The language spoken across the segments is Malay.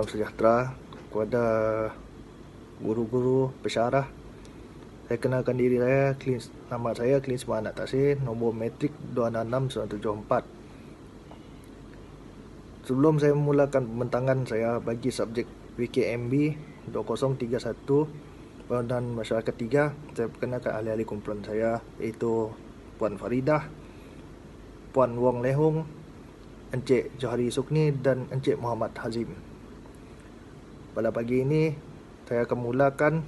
Salam sejahtera kepada guru-guru, pensyarah. Saya kenalkan diri saya, nama saya Klinsma Anak Tasir, nombor matrik 266974. Sebelum saya memulakan pembentangan, saya bagi subjek PKMB 2031 Pembangunan Masyarakat 3. Saya perkenalkan ahli-ahli kumpulan saya, iaitu Puan Faridah, Puan Wong Lehung, Encik Johari Sukni dan Encik Muhammad Hazim. Pada pagi ini saya akan mulakan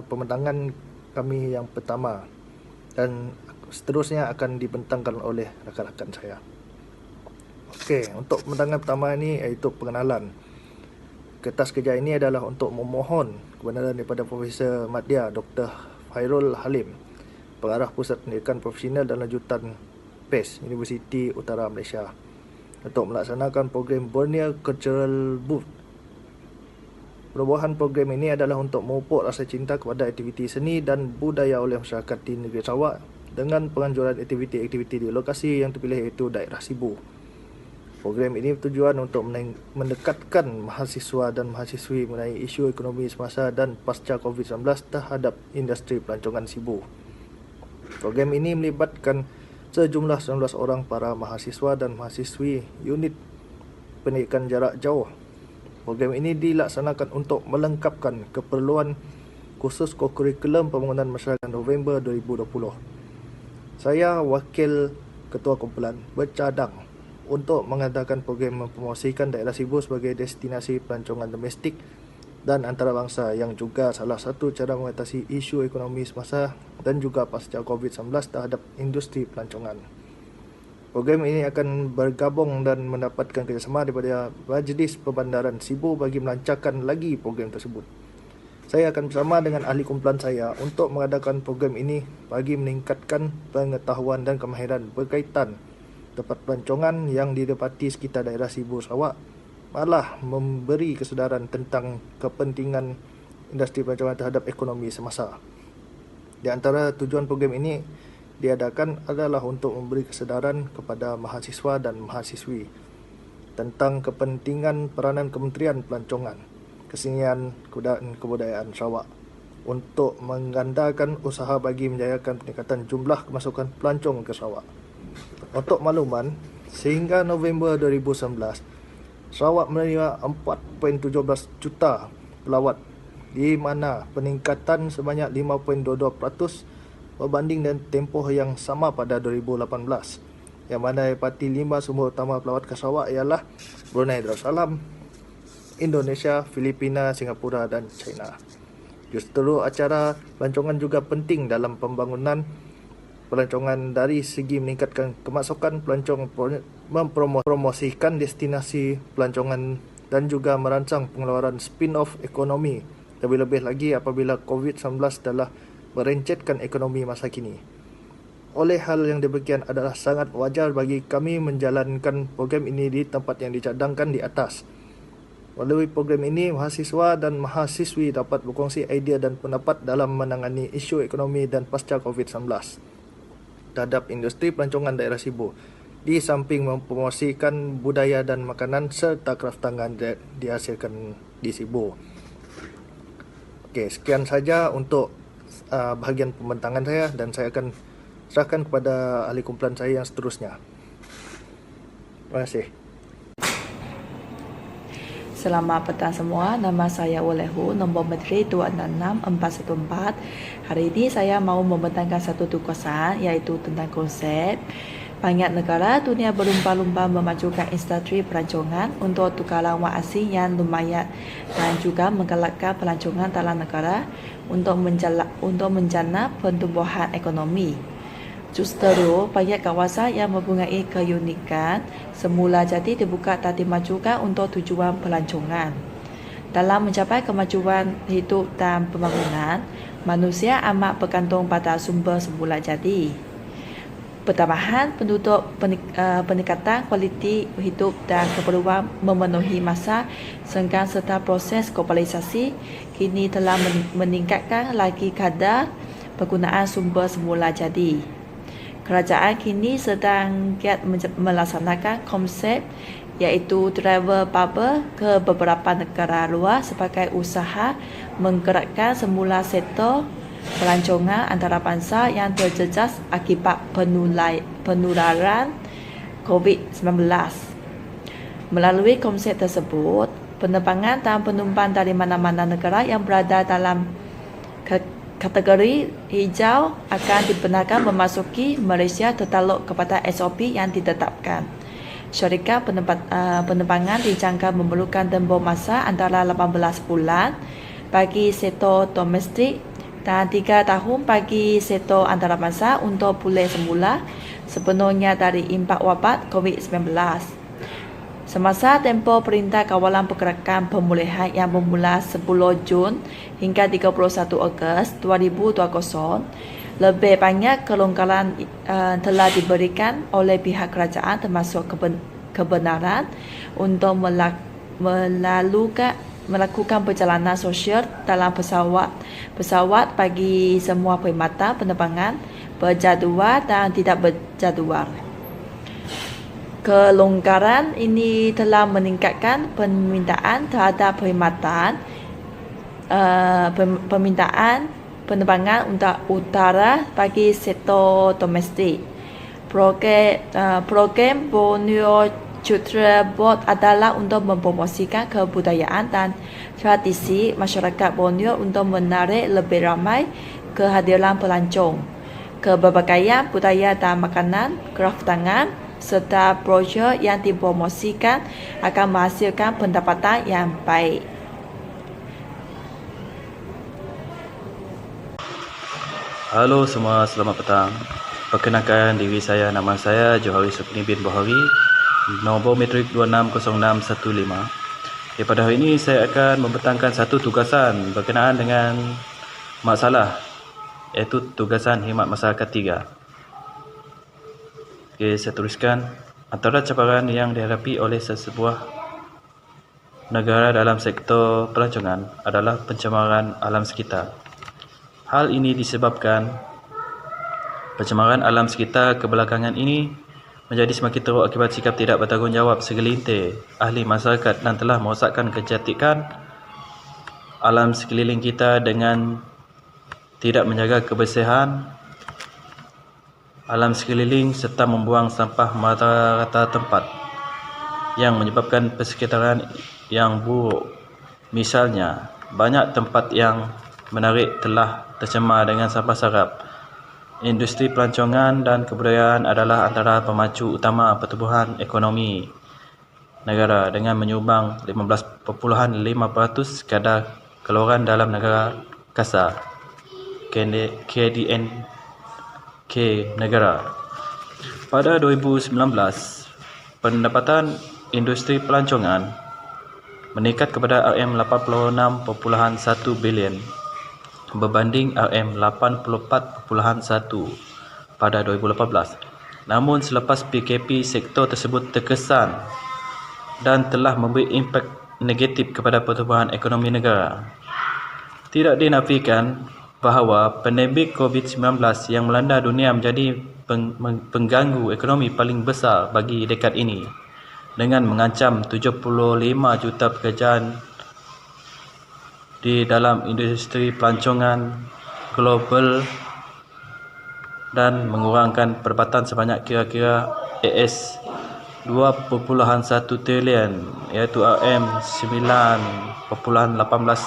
pembentangan kami yang pertama, dan seterusnya akan dibentangkan oleh rakan-rakan saya. Okey, untuk pembentangan pertama ini iaitu pengenalan. Kertas kerja ini adalah untuk memohon kebenaran daripada Profesor Madya Dr. Hairul Halim, Pengarah Pusat Pendidikan Profesional dan Lanjutan PES, Universiti Utara Malaysia, untuk melaksanakan program Borneo Cultural Booth. Perubahan program ini adalah untuk memupuk rasa cinta kepada aktiviti seni dan budaya oleh masyarakat di negeri Sarawak dengan penganjuran aktiviti-aktiviti di lokasi yang terpilih, iaitu daerah Sibu. Program ini bertujuan untuk mendekatkan mahasiswa dan mahasiswi mengenai isu ekonomi semasa dan pasca COVID-19 terhadap industri pelancongan Sibu. Program ini melibatkan sejumlah 19 orang para mahasiswa dan mahasiswi unit pendidikan jarak jauh. Program ini dilaksanakan untuk melengkapkan keperluan khusus kurikulum pembangunan masyarakat November 2020. Saya, Wakil Ketua Kumpulan, bercadang untuk mengadakan program mempromosikan daerah Sibu sebagai destinasi pelancongan domestik dan antarabangsa, yang juga salah satu cara mengatasi isu ekonomi semasa dan juga pasca COVID-19 terhadap industri pelancongan. Program ini akan bergabung dan mendapatkan kerjasama daripada Majlis Perbandaran Sibu bagi melancarkan lagi program tersebut. Saya akan bersama dengan ahli kumpulan saya untuk mengadakan program ini bagi meningkatkan pengetahuan dan kemahiran berkaitan tempat pelancongan yang didapati sekitar daerah Sibu Sarawak, malah memberi kesedaran tentang kepentingan industri pelancongan terhadap ekonomi semasa. Di antara tujuan program ini diadakan adalah untuk memberi kesedaran kepada mahasiswa dan mahasiswi tentang kepentingan peranan Kementerian Pelancongan, Kesenian dan Kebudayaan Sarawak untuk menggandakan usaha bagi menjayakan peningkatan jumlah kemasukan pelancong ke Sarawak. Untuk makluman, sehingga November 2019, Sarawak menerima 4.17 juta pelawat, di mana peningkatan sebanyak 5.22% berbanding dengan tempoh yang sama pada 2018, yang mana dapati 5 sumber utama pelawat ke Sarawak ialah Brunei Darussalam, Indonesia, Filipina, Singapura dan China. Justru acara pelancongan juga penting dalam pembangunan pelancongan dari segi meningkatkan kemasukan pelancong, mempromosikan destinasi pelancongan dan juga merancang pengeluaran spin-off ekonomi, lebih-lebih lagi apabila COVID-19 telah merencetkan ekonomi masa kini. Oleh hal yang demikian, adalah sangat wajar bagi kami menjalankan program ini di tempat yang dicadangkan di atas. Melalui program ini, mahasiswa dan mahasiswi dapat berkongsi idea dan pendapat dalam menangani isu ekonomi dan pasca COVID-19 terhadap industri pelancongan daerah Sibu, di samping mempromosikan budaya dan makanan serta kraftangan dihasilkan di Sibu. Okey, sekian saja untuk bahagian pembentangan saya, dan saya akan serahkan kepada ahli kumpulan saya yang seterusnya. Terima kasih. Selamat petang semua, nama saya Wolehu, nombor menteri 266414. Hari ini saya mahu membentangkan satu tugasan, iaitu tentang konsep banyak negara dunia berlumba-lumba memajukan industri pelancongan untuk tukaran wang asing yang lumayan, dan juga menggalakkan pelancongan dalam negara untuk menjana pertumbuhan ekonomi. Justru banyak kawasan yang mempunyai keunikan semula jadi dibuka dan dimajukan untuk tujuan pelancongan. Dalam mencapai kemajuan hidup dan pembangunan, manusia amat bergantung pada sumber semula jadi. Pertambahan penduduk, peningkatan kualiti hidup dan keperluan memenuhi masa senggang serta proses globalisasi kini telah meningkatkan lagi kadar penggunaan sumber semula jadi. Kerajaan kini sedang giat melaksanakan konsep iaitu travel bubble ke beberapa negara luar sebagai usaha menggerakkan semula sektor pelancongan antarabangsa yang terjejas akibat penularan COVID-19. Melalui konsep tersebut, penerbangan dan penumpang dari mana-mana negara yang berada dalam kategori hijau akan dibenarkan memasuki Malaysia tertakluk kepada SOP yang ditetapkan. Syarikat penerbangan dijangka memerlukan tempoh masa antara 18 bulan bagi sektor domestik dan 3 tahun bagi sektor antarabangsa untuk pulih semula sepenuhnya dari impak wabak COVID-19. Semasa tempoh Perintah Kawalan Pergerakan Pemulihan yang bermula 10 Jun hingga 31 Ogos 2020, lebih banyak kelonggaran telah diberikan oleh pihak kerajaan termasuk kebenaran untuk melakukan perjalanan sosial dalam pesawat bagi semua perkhidmatan penerbangan berjadual dan tidak berjadual. Kelonggaran ini telah meningkatkan permintaan terhadap permintaan penerbangan utara bagi sektor domestik. Program Borneo Cultural Board adalah untuk mempromosikan kebudayaan dan tradisi masyarakat Borneo untuk menarik lebih ramai kehadiran pelancong. Keberbagai budaya dan makanan, kraf tangan, serta brosur yang dipromosikan akan menghasilkan pendapatan yang baik. Halo semua, selamat petang. Perkenalkan diri saya, nama saya Johari Sukni bin Bohari, nombor metrik 260615. Pada hari ini saya akan membentangkan satu tugasan berkenaan dengan masalah, iaitu tugasan khidmat masyarakat 3. Saya tuliskan, antara cabaran yang dihadapi oleh sesebuah negara dalam sektor pelancongan adalah pencemaran alam sekitar. Hal ini disebabkan pencemaran alam sekitar kebelakangan ini menjadi semakin teruk akibat sikap tidak bertanggungjawab segelintir ahli masyarakat dan telah merosakkan kecantikan alam sekeliling kita dengan tidak menjaga kebersihan alam sekeliling serta membuang sampah merata-rata tempat yang menyebabkan persekitaran yang buruk. Misalnya, banyak tempat yang menarik telah tercemar dengan sampah sarap. Industri pelancongan dan kebudayaan adalah antara pemacu utama pertumbuhan ekonomi negara dengan menyumbang 15.5% kadar keluaran dalam negara kasar KDNK negara. Pada 2019, pendapatan industri pelancongan meningkat kepada RM86.1 bilion berbanding RM84.1 pada 2018. Namun selepas PKP, sektor tersebut terkesan dan telah memberi impak negatif kepada pertumbuhan ekonomi negara. Tidak dinafikan bahawa pandemik COVID-19 yang melanda dunia menjadi pengganggu ekonomi paling besar bagi dekad ini dengan mengancam 75 juta pekerjaan di dalam industri pelancongan global dan mengurangkan pendapatan sebanyak kira-kira AS 2.1 trilion iaitu RM9.18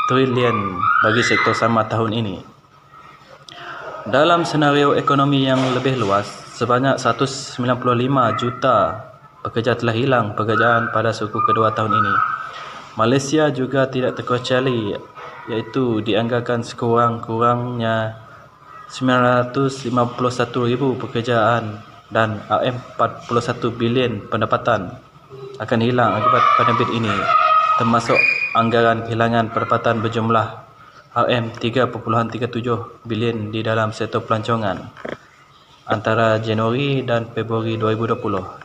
trilion bagi sektor sama tahun ini. Dalam senario ekonomi yang lebih luas, sebanyak 195 juta pekerja telah hilang pekerjaan pada suku kedua tahun ini. Malaysia juga tidak terkecuali, iaitu dianggarkan sekurang-kurangnya 951,000 pekerjaan dan RM41 bilion pendapatan akan hilang akibat pandemik ini, termasuk anggaran kehilangan pendapatan berjumlah RM3.37 bilion di dalam sektor pelancongan antara Januari dan Februari 2020.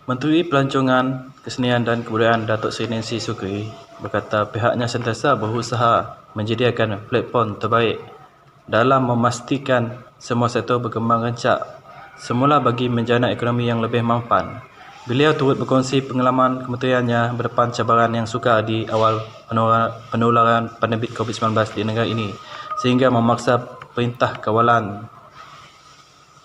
Menteri Pelancongan, Kesenian dan Kebudayaan Datuk Seri Nancy Sukri berkata pihaknya sentiasa berusaha menyediakan platform terbaik dalam memastikan semua sektor berkembang rancak semula bagi menjana ekonomi yang lebih mampan. Beliau turut berkongsi pengalaman kementeriannya berdepan cabaran yang sukar di awal penularan pandemik COVID-19 di negara ini, sehingga memaksa perintah kawalan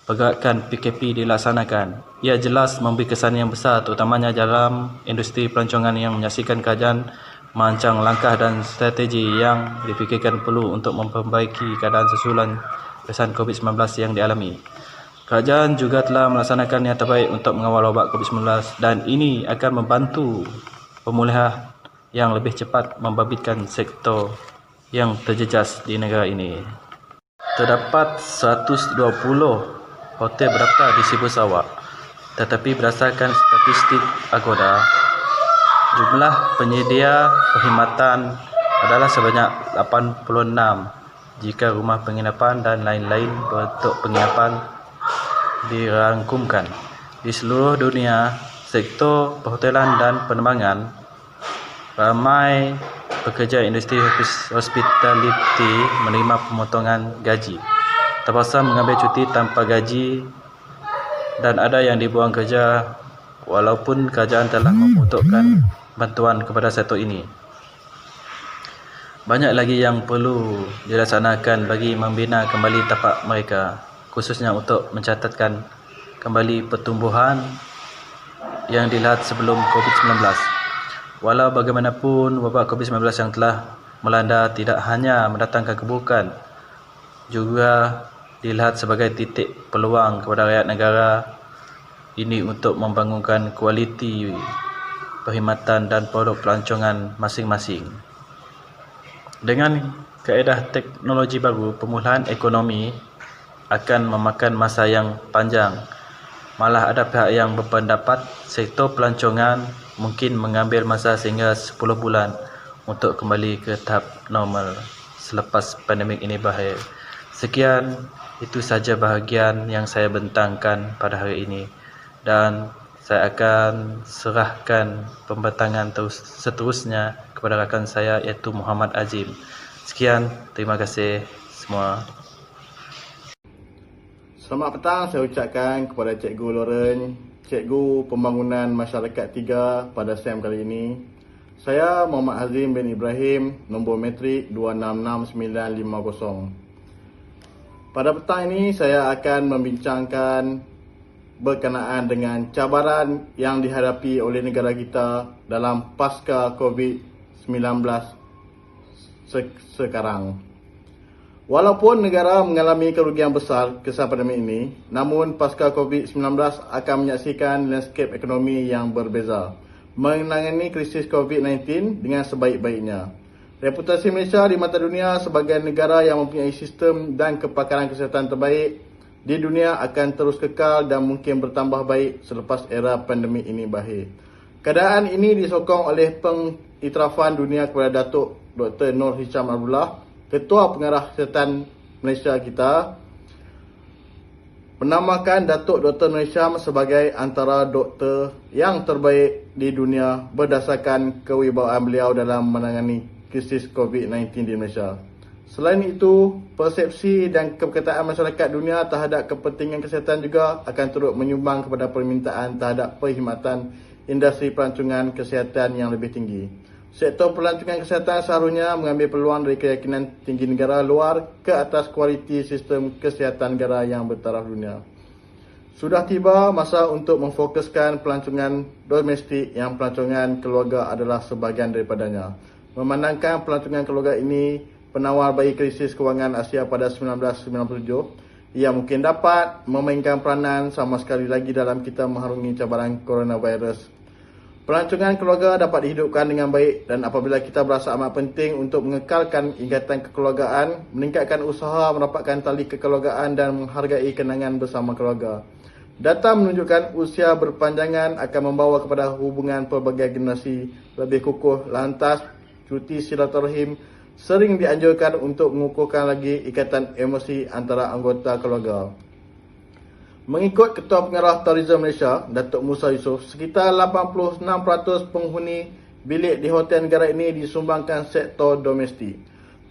pergerakan PKP dilaksanakan. Ia jelas memberi kesan yang besar terutamanya dalam industri pelancongan yang menyaksikan kerajaan merancang langkah dan strategi yang difikirkan perlu untuk memperbaiki keadaan susulan kesan COVID-19 yang dialami. Kerajaan juga telah melaksanakan yang terbaik untuk mengawal wabak COVID-19 dan ini akan membantu pemulihan yang lebih cepat membabitkan sektor yang terjejas di negara ini. Terdapat 120 hotel berdaftar di Sibu Sarawak, tetapi berdasarkan statistik Agoda, jumlah penyedia perkhidmatan adalah sebanyak 86 jika rumah penginapan dan lain-lain bentuk penginapan dirangkumkan. Di seluruh dunia, sektor perhotelan dan penerbangan, ramai pekerja industri hospitality menerima pemotongan gaji, terpaksa mengambil cuti tanpa gaji dan ada yang dibuang kerja walaupun kerajaan telah memperuntukkan bantuan kepada sektor ini. Banyak lagi yang perlu dilaksanakan bagi membina kembali tapak mereka, khususnya untuk mencatatkan kembali pertumbuhan yang dilihat sebelum COVID-19. Walau bagaimanapun, wabak COVID-19 yang telah melanda tidak hanya mendatangkan keburukan, juga dilihat sebagai titik peluang kepada rakyat negara ini untuk membangunkan kualiti perkhidmatan dan produk pelancongan masing-masing. Dengan kaedah teknologi baru, pemulihan ekonomi akan memakan masa yang panjang. Malah ada pihak yang berpendapat sektor pelancongan mungkin mengambil masa sehingga 10 bulan untuk kembali ke tahap normal selepas pandemik ini berakhir. Sekian, itu saja bahagian yang saya bentangkan pada hari ini dan saya akan serahkan pembentangan seterusnya kepada rakan saya iaitu Muhammad Azim. Sekian, terima kasih semua. Selamat petang saya ucapkan kepada Cikgu Lauren, Cikgu Pembangunan Masyarakat 3 pada SEM kali ini. Saya Muhammad Azim bin Ibrahim, nombor metrik 266950. Pada petang ini saya akan membincangkan berkenaan dengan cabaran yang dihadapi oleh negara kita dalam pasca COVID-19 sekarang. Walaupun negara mengalami kerugian besar kesan pandemik ini, namun pasca COVID-19 akan menyaksikan landscape ekonomi yang berbeza, menangani krisis COVID-19 dengan sebaik-baiknya. Reputasi Malaysia di mata dunia sebagai negara yang mempunyai sistem dan kepakaran kesihatan terbaik di dunia akan terus kekal dan mungkin bertambah baik selepas era pandemik ini berakhir. Keadaan ini disokong oleh pengiktirafan dunia kepada Datuk Dr. Nur Hisham Abdullah, Ketua Pengarah Kesihatan Malaysia kita, menamakan Datuk Dr. Nur Hisham sebagai antara doktor yang terbaik di dunia berdasarkan kewibawaan beliau dalam menangani krisis COVID-19 di Malaysia. Selain itu, persepsi dan kepercayaan masyarakat dunia terhadap kepentingan kesihatan juga akan turut menyumbang kepada permintaan terhadap perkhidmatan industri pelancongan kesihatan yang lebih tinggi. Sektor pelancongan kesihatan seharusnya mengambil peluang dari keyakinan tinggi negara luar ke atas kualiti sistem kesihatan negara yang bertaraf dunia. Sudah tiba masa untuk memfokuskan pelancongan domestik yang pelancongan keluarga adalah sebahagian daripadanya. Memandangkan pelancongan keluarga ini penawar bagi krisis kewangan Asia pada 1997, ia mungkin dapat memainkan peranan sama sekali lagi dalam kita mengharungi cabaran coronavirus. Pelancongan keluarga dapat dihidupkan dengan baik dan apabila kita berasa amat penting untuk mengekalkan ikatan kekeluargaan, meningkatkan usaha merapatkan tali kekeluargaan dan menghargai kenangan bersama keluarga. Data menunjukkan usia berpanjangan akan membawa kepada hubungan pelbagai generasi lebih kukuh. Lantas, cuti silaturahim sering dianjurkan untuk mengukuhkan lagi ikatan emosi antara anggota keluarga. Mengikut Ketua Pengarah Tourism Malaysia, Datuk Musa Yusof, sekitar 86% penghuni bilik di hotel negara ini disumbangkan sektor domestik.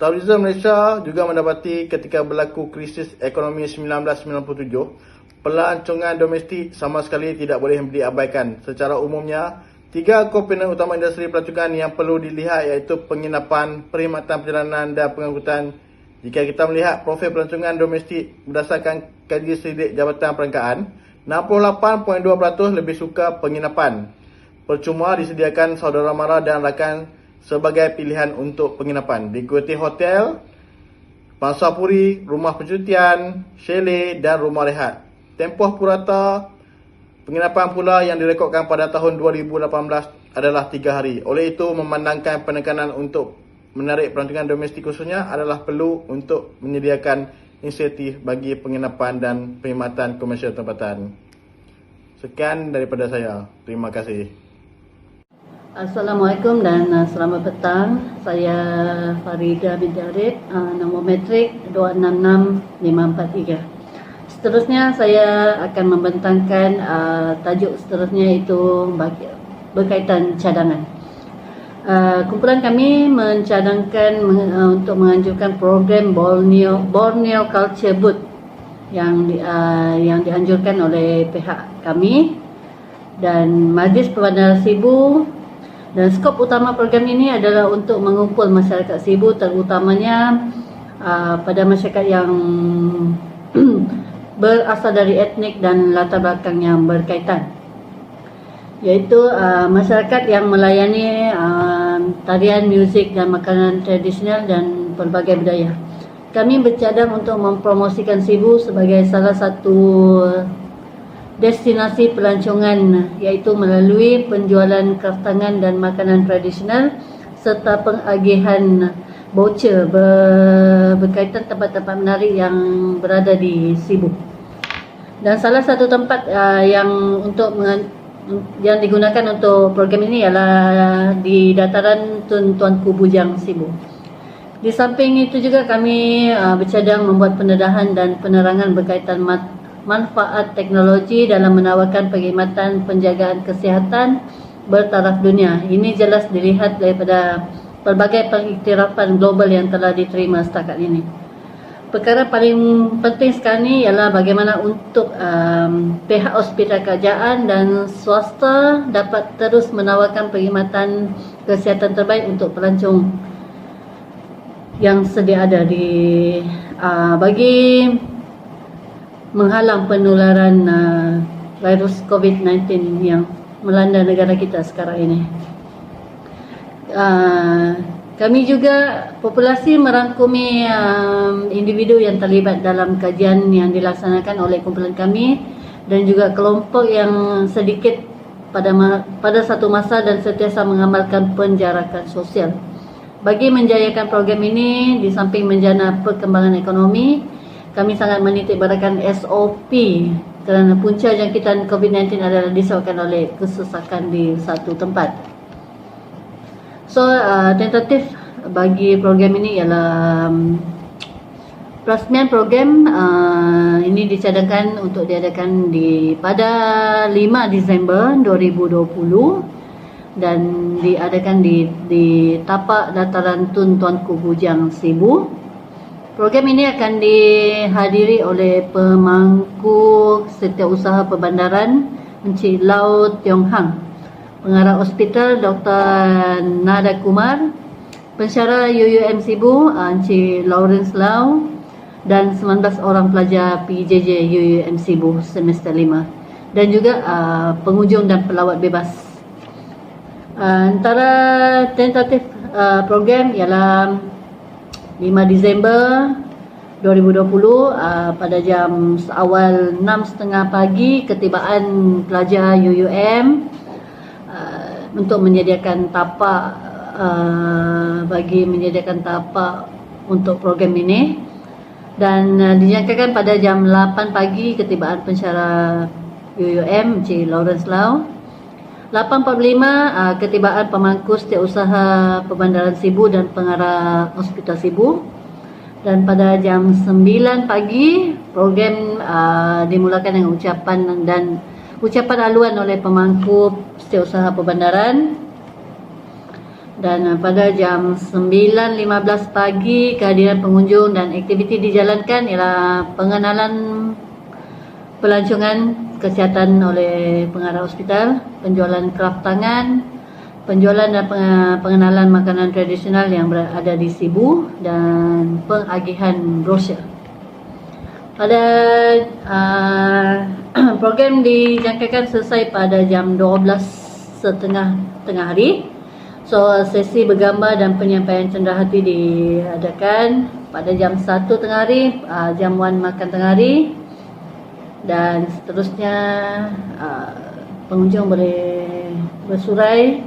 Tourism Malaysia juga mendapati ketika berlaku krisis ekonomi 1997, pelancongan domestik sama sekali tidak boleh diabaikan. Secara umumnya, 3 komponen utama industri pelancongan yang perlu dilihat iaitu penginapan, perkhidmatan perjalanan dan pengangkutan. Jika kita melihat profil pelancongan domestik berdasarkan kaji selidik Jabatan Perangkaan, 68.2% lebih suka penginapan. Percuma disediakan saudara mara dan rakan sebagai pilihan untuk penginapan. Diikuti hotel, pangsapuri, rumah percutian, chalet dan rumah rehat. Tempoh purata penginapan pula yang direkodkan pada tahun 2018 adalah 3 hari. Oleh itu, memandangkan penekanan untuk menarik pelancongan domestik khususnya adalah perlu untuk menyediakan insentif bagi penginapan dan perkhidmatan komersial tempatan. Sekian daripada saya. Terima kasih. Assalamualaikum dan selamat petang. Saya Farida binti Arif, nombor metrik 266543. Seterusnya saya akan membentangkan tajuk seterusnya itu berkaitan cadangan. Kumpulan kami mencadangkan untuk menganjurkan program Borneo Culture Boot yang dianjurkan oleh pihak kami dan Majlis Perbandaran Sibu. Dan skop utama program ini adalah untuk mengumpul masyarakat Sibu, terutamanya pada masyarakat yang berasal dari etnik dan latar belakang yang berkaitan, iaitu masyarakat yang melayani tarian, muzik dan makanan tradisional dan pelbagai budaya. Kami bercadang untuk mempromosikan Sibu sebagai salah satu destinasi pelancongan, iaitu melalui penjualan kraftangan dan makanan tradisional serta pengagihan voucher berkaitan tempat-tempat menarik yang berada di Sibu. Dan salah satu tempat yang digunakan untuk program ini ialah di dataran Tun Tuanku Bujang, Sibu. Di samping itu juga kami bercadang membuat pendedahan dan penerangan berkaitan manfaat teknologi dalam menawarkan perkhidmatan penjagaan kesihatan bertaraf dunia. Ini jelas dilihat daripada pelbagai pengiktirafan global yang telah diterima setakat ini. Perkara paling penting sekarang ini ialah bagaimana untuk pihak hospital kerajaan dan swasta dapat terus menawarkan perkhidmatan kesihatan terbaik untuk pelancong yang sedia ada bagi menghalang penularan virus COVID-19 yang melanda negara kita sekarang ini. Kami juga populasi merangkumi individu yang terlibat dalam kajian yang dilaksanakan oleh kumpulan kami dan juga kelompok yang sedikit pada satu masa dan sentiasa mengamalkan penjarakan sosial. Bagi menjayakan program ini, di samping menjana perkembangan ekonomi, kami sangat menitikberatkan SOP kerana punca jangkitan COVID-19 adalah disebabkan oleh kesesakan di satu tempat. So, tentatif bagi program ini ialah peresmian program ini dicadangkan untuk diadakan pada 5 Disember 2020 dan diadakan di tapak dataran Tun Tuanku Bujang, Sibu. Program ini akan dihadiri oleh pemangku Setiausaha Perbandaran Encik Lau Tiong Hang, Pengarah Hospital Dr. Nada Kumar, Pensyarah UUM Sibu Encik Lawrence Lau dan 19 orang pelajar PJJ UUM Sibu semester 5 dan juga pengunjung dan pelawat bebas. Antara tentatif program ialah 5 Disember 2020 pada jam awal 6.30 pagi ketibaan pelajar UUM untuk menyediakan tapak untuk program ini, dan dijangkakan pada jam 8 pagi ketibaan pensyarah UUM Encik Lawrence Lau, 8.45 ketibaan pemangku Setiausaha Perbandaran Sibu dan Pengarah Hospital Sibu, dan pada jam 9 pagi program dimulakan dengan ucapan haluan oleh pemangku Setiausaha Perbandaran. Dan pada jam 9.15 pagi kehadiran pengunjung dan aktiviti dijalankan ialah pengenalan pelancongan kesihatan oleh pengarah hospital, penjualan kraft tangan, penjualan dan pengenalan makanan tradisional yang berada di Sibu, dan pengagihan brosur. Pada program dijangkakan selesai pada jam 12.30 tengah hari. So, sesi bergambar dan penyampaian cenderahati diadakan pada jam 1 tengah hari, jamuan makan tengah hari, dan seterusnya pengunjung boleh bersurai.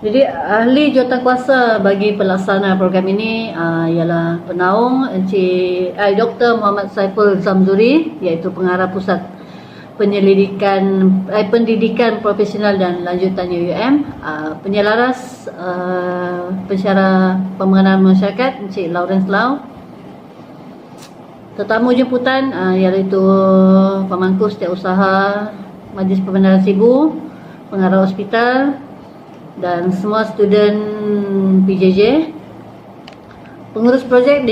Jadi ahli jurutankuasa bagi pelaksana program ini ialah penaung Encik Dr. Muhammad Saiful Zamzuri, iaitu pengarah pusat pendidikan profesional dan lanjutan UUM, penyelaras pensyarah pengenalan masyarakat Encik Lawrence Lau, tetamu jemputan iaitu pemangku setiausaha Majlis Perbendaharaan Sibu, pengarah hospital, dan semua student PJJ. Pengurus projek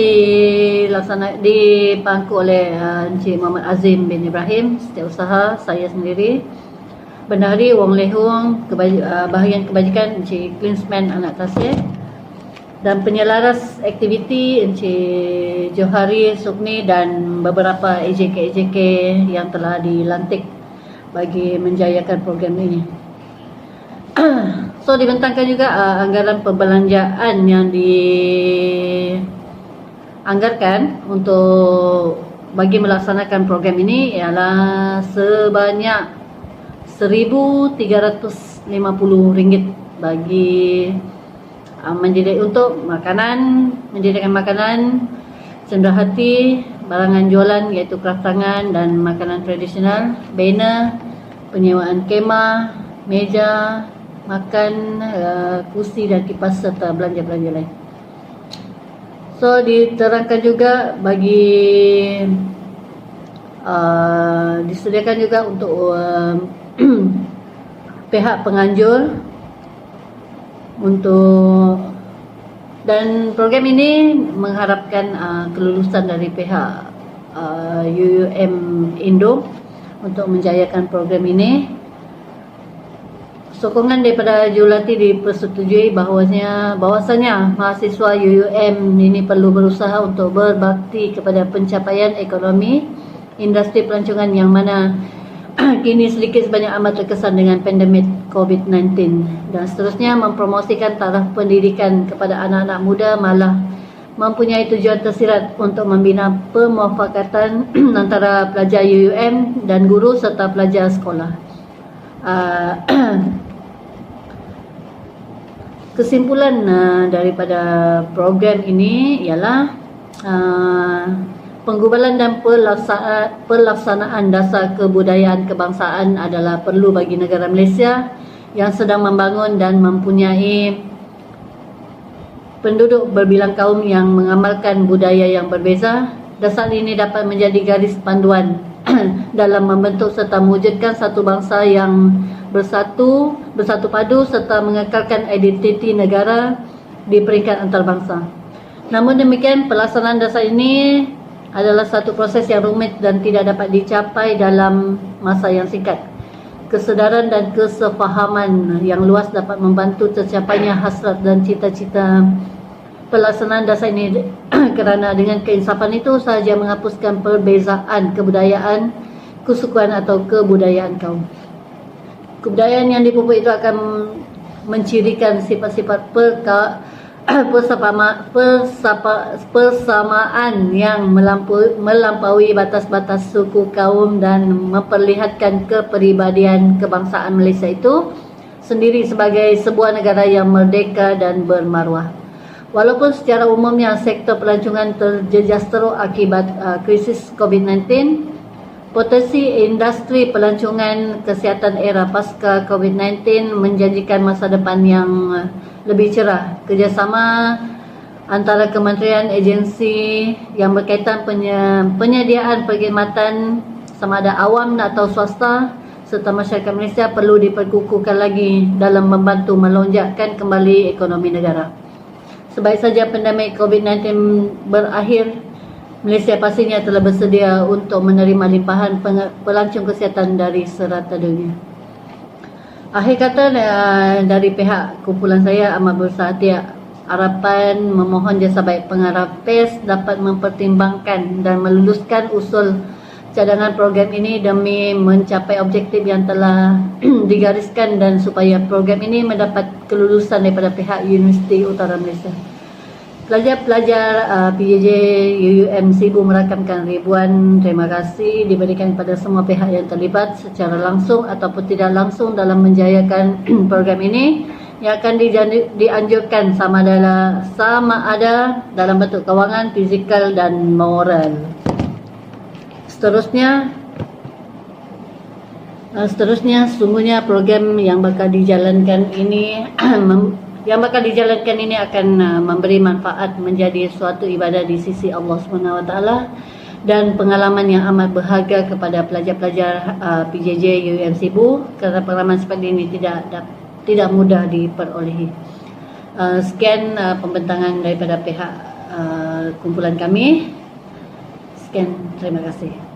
dipangku oleh Encik Muhammad Azim bin Ibrahim, setiausaha, saya sendiri, Bendahari Wong Lehung, bahagian kebajikan Encik Klinsman Anak Tasik, dan penyelaras aktiviti Encik Johari Sukni dan beberapa EJK yang telah dilantik bagi menjayakan program ini. So, dibentangkan juga anggaran perbelanjaan yang dianggarkan untuk bagi melaksanakan program ini ialah sebanyak RM1,350 bagi untuk menyediakan makanan, cenderahati, barangan jualan iaitu kraft tangan dan makanan tradisional, banner, penyewaan kemah, meja makan, kursi dan kipas, serta belanja-belanja lain. So, diterangkan juga disediakan juga untuk pihak penganjur dan program ini mengharapkan kelulusan dari pihak UUM Indo untuk menjayakan program ini. Sokongan daripada jurulatih dipersetujui bahawasanya mahasiswa UUM ini perlu berusaha untuk berbakti kepada pencapaian ekonomi industri pelancongan yang mana kini sedikit sebanyak amat terkesan dengan pandemik COVID-19, dan seterusnya mempromosikan taraf pendidikan kepada anak-anak muda, malah mempunyai tujuan tersirat untuk membina pemufakatan antara pelajar UUM dan guru serta pelajar sekolah. Kesimpulan daripada program ini ialah penggubalan dan pelaksanaan dasar kebudayaan kebangsaan adalah perlu bagi negara Malaysia yang sedang membangun dan mempunyai penduduk berbilang kaum yang mengamalkan budaya yang berbeza. Dasar ini dapat menjadi garis panduan dalam membentuk serta mewujudkan satu bangsa yang bersatu padu serta mengekalkan identiti negara di peringkat antarabangsa. Namun demikian, pelaksanaan dasar ini adalah satu proses yang rumit dan tidak dapat dicapai dalam masa yang singkat. Kesedaran dan kesefahaman yang luas dapat membantu tercapainya hasrat dan cita-cita pelaksanaan dasar ini kerana dengan keinsafan itu sahaja menghapuskan perbezaan kebudayaan, kesukuan atau kebudayaan kaum. Kebudayaan yang dipupuk itu akan mencirikan sifat-sifat persamaan yang melampaui batas-batas suku kaum dan memperlihatkan kepribadian kebangsaan Malaysia itu sendiri sebagai sebuah negara yang merdeka dan bermaruah. Walaupun secara umumnya sektor pelancongan terjejas teruk akibat krisis COVID-19, potensi industri pelancongan kesihatan era pasca COVID-19 menjanjikan masa depan yang lebih cerah. Kerjasama antara kementerian, agensi yang berkaitan penyediaan perkhidmatan sama ada awam atau swasta serta masyarakat Malaysia perlu diperkukuhkan lagi dalam membantu melonjakkan kembali ekonomi negara. Sebaik saja pandemik COVID-19 berakhir, Malaysia pastinya telah bersedia untuk menerima limpahan pelancong kesihatan dari serata dunia. Akhir kata, dari pihak kumpulan saya amat berhati harapan memohon jasa baik pengarah PES dapat mempertimbangkan dan meluluskan usul cadangan program ini demi mencapai objektif yang telah digariskan dan supaya program ini mendapat kelulusan daripada pihak Universiti Utara Malaysia. Pelajar-pelajar PJJ UUM Sibu merakamkan ribuan terima kasih diberikan kepada semua pihak yang terlibat secara langsung ataupun tidak langsung dalam menjayakan program ini yang akan dianjurkan sama ada dalam bentuk kewangan, fizikal dan moral. Seterusnya sungguhnya program yang bakal dijalankan ini akan memberi manfaat menjadi suatu ibadah di sisi Allah SWT dan pengalaman yang amat berharga kepada pelajar-pelajar PJJ UUM Sibu, kerana pengalaman seperti ini tidak mudah diperolehi. Sekian pembentangan daripada pihak kumpulan kami. Sekian, terima kasih.